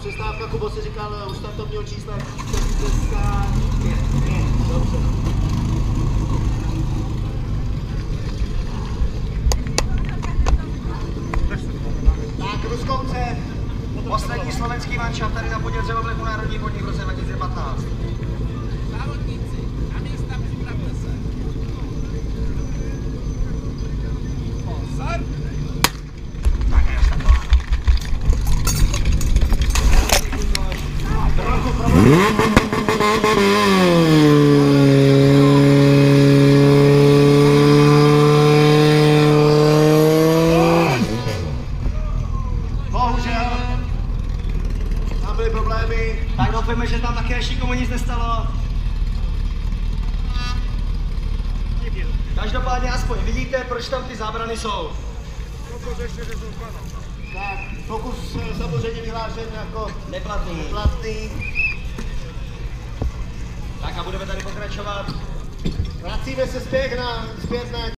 přestávka, Kubo si říkal u startovního čísla 45. Dobře. Tak, Ruskouce. Poslední slovenský manšaft tady na půdě dřevovleku Národní podnik v roce 2015. Závodníci, na místa připravte se. Pozor! Tak je štakováno. Bohužel. Tam byly problémy. Tak doufejme, že tam také ještě nikomu nic nestalo. Každopádně aspoň vidíte, proč tam ty zábrany jsou. Tak, pokus samozřejmě vyhlášen jako Neplatný. platný. Tak a budeme tady pokračovat. Vracíme se zpět na